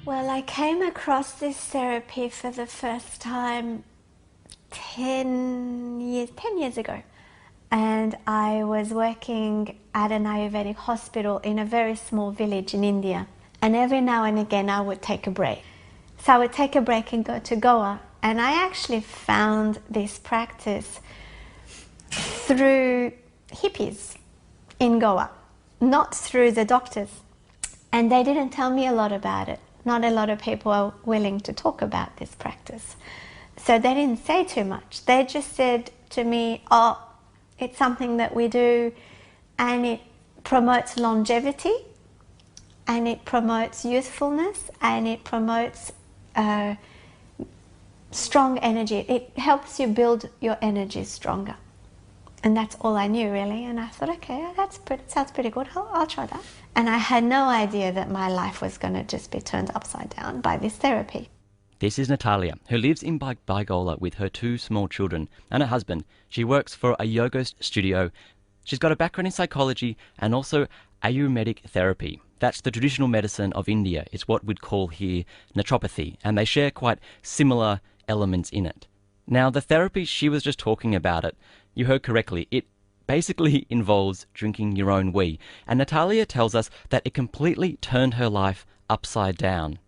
Well, I came across this therapy for the first time 10 years ago. And I was working at an Ayurvedic hospital in a very small village in India. And every now and again I would take a break. So I would take a break and go to Goa. And I actually found this practice through hippies in Goa, not through the doctors. And they didn't tell me a lot about it. Not a lot of people are willing to talk about this practice. So they didn't say too much. They just said to me, oh, it's something that we do and it promotes longevity and it promotes youthfulness and it promotes strong energy. It helps you build your energy stronger. And that's all I knew, really. And I thought, okay, sounds pretty good. I'll try that. And I had no idea that my life was going to just be turned upside down by this therapy. This is Natalia, who lives in Baigola with her 2 small children and her husband. She works for a yoga studio. She's got a background in psychology and also Ayurvedic therapy. That's the traditional medicine of India. It's what we'd call here naturopathy, and they share quite similar elements in it. Now, the therapy she was just talking about, you heard correctly, it basically involves drinking your own wee. And Natalia tells us that it completely turned her life upside down.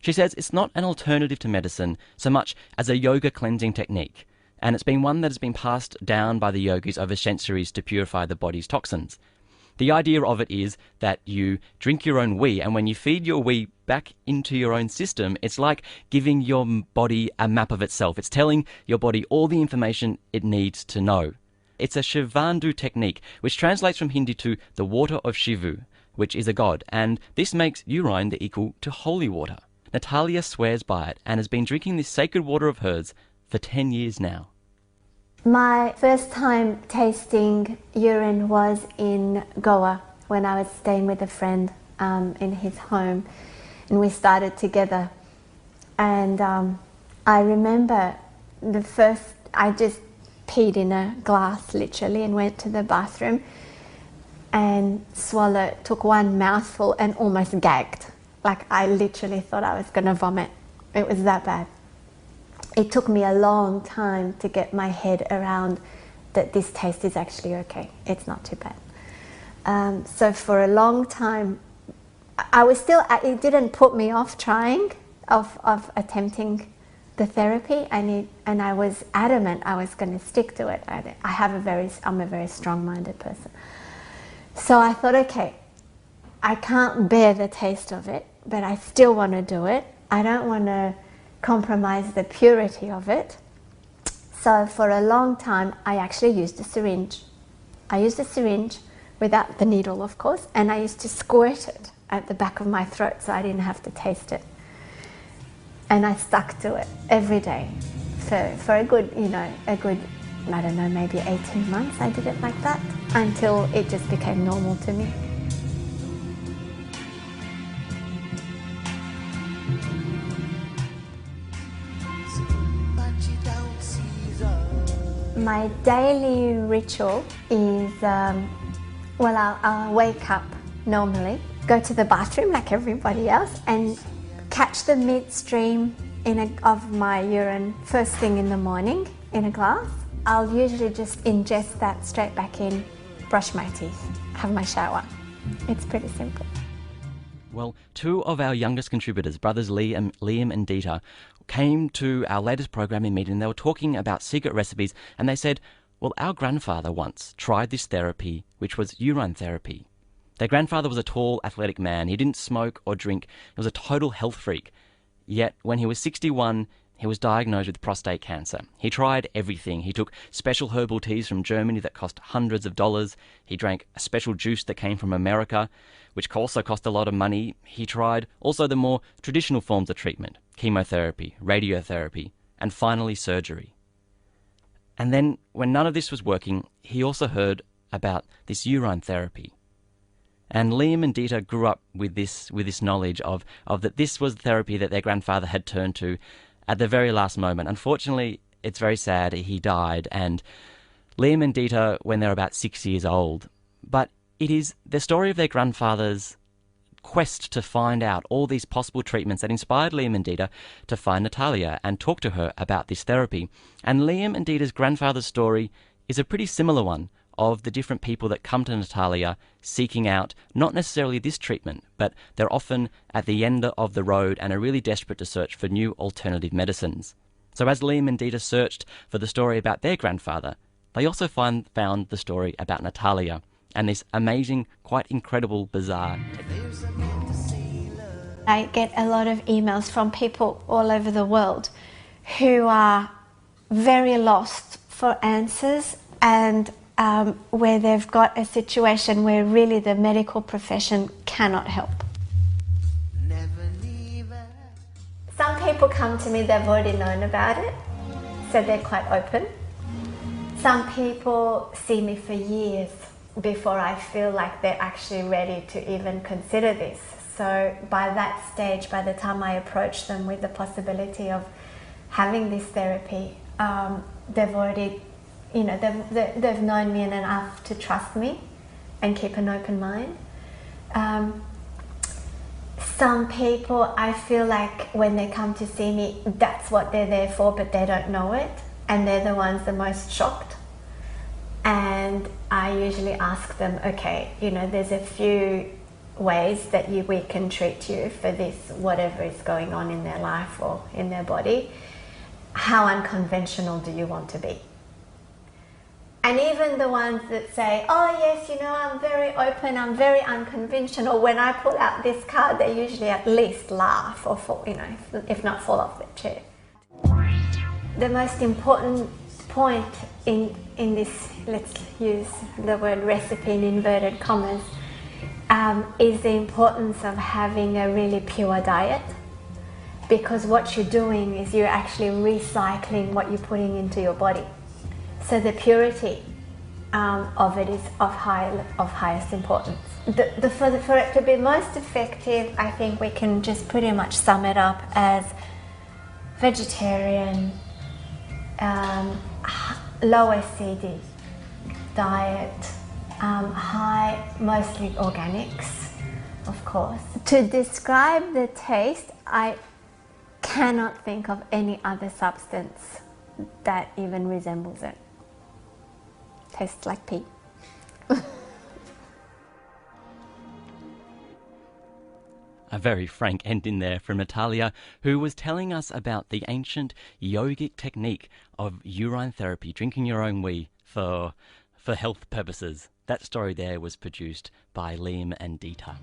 She says it's not an alternative to medicine so much as a yoga cleansing technique, and it's been one that has been passed down by the yogis over centuries to purify the body's toxins. The idea of it is that you drink your own wee, and when you feed your wee back into your own system, it's like giving your body a map of itself. It's telling your body all the information it needs to know. It's a Shivandu technique, which translates from Hindi to the water of Shivu, which is a god, and this makes urine the equal to holy water. Natalia swears by it and has been drinking this sacred water of hers for 10 years now. My first time tasting urine was in Goa when I was staying with a friend in his home, and we started together. And I remember I just peed in a glass literally and went to the bathroom and took one mouthful and almost gagged. Like I literally thought I was going to vomit. It was that bad. It took me a long time to get my head around that this taste is actually okay. It's not too bad. So for a long time, it didn't put me off trying, of attempting the therapy, and I was adamant I was going to stick to it. I'm a very strong-minded person. So I thought, okay, I can't bear the taste of it, but I still want to do it. I don't want to compromise the purity of it. So for a long time, I actually used a syringe. I used a syringe without the needle, of course, and I used to squirt it at the back of my throat so I didn't have to taste it. And I stuck to it every day for a good, I don't know, maybe 18 months I did it like that, until it just became normal to me. My daily ritual is, I'll wake up normally, go to the bathroom like everybody else, and catch the midstream of my urine first thing in the morning in a glass. I'll usually just ingest that straight back in, brush my teeth, have my shower. It's pretty simple. Well, 2 of our youngest contributors, brothers Liam and Dieter, came to our latest programming meeting. They were talking about secret recipes, and they said, well, our grandfather once tried this therapy, which was urine therapy. Their grandfather was a tall, athletic man. He didn't smoke or drink. He was a total health freak. Yet, when he was 61, he was diagnosed with prostate cancer. He tried everything. He took special herbal teas from Germany that cost hundreds of dollars. He drank a special juice that came from America, which also cost a lot of money. He tried also the more traditional forms of treatment, chemotherapy, radiotherapy, and finally surgery. And then, when none of this was working, he also heard about this urine therapy. And Liam and Dieter grew up with this knowledge of that this was the therapy that their grandfather had turned to at the very last moment. Unfortunately, it's very sad, he died, and Liam and Dieter when they're about 6 years old. But it is the story of their grandfather's quest to find out all these possible treatments that inspired Liam and Dita to find Natalia and talk to her about this therapy. And Liam and Dita's grandfather's story is a pretty similar one, of the different people that come to Natalia seeking out not necessarily this treatment, but they're often at the end of the road and are really desperate to search for new alternative medicines. So as Liam and Dita searched for the story about their grandfather, they also found the story about Natalia and this amazing, quite incredible, bizarre technique. I get a lot of emails from people all over the world who are very lost for answers, and where they've got a situation where really the medical profession cannot help. Some people come to me, they've already known about it, so they're quite open. Some people see me for years before I feel like they're actually ready to even consider this. So by that stage, by the time I approach them with the possibility of having this therapy, they've already, they've known me enough to trust me and keep an open mind. Some people, I feel like when they come to see me, that's what they're there for, but they don't know it, and they're the ones the most shocked. And I usually ask them, okay, there's a few ways that we can treat you for this, whatever is going on in their life or in their body. How unconventional do you want to be? And even the ones that say, oh yes, I'm very open, I'm very unconventional, when I pull out this card, they usually at least laugh or fall, if not fall off their chair. The most important point in this, let's use the word recipe in inverted commas, is the importance of having a really pure diet. Because what you're doing is you're actually recycling what you're putting into your body. So the purity of it is of highest importance. For it to be most effective, I think we can just pretty much sum it up as vegetarian, low acidic diet, high, mostly organics, of course. To describe the taste, I cannot think of any other substance that even resembles it. Tastes like pee. A very frank ending there from Natalia, who was telling us about the ancient yogic technique of urine therapy, drinking your own wee for health purposes. That story there was produced by Liam and Dita.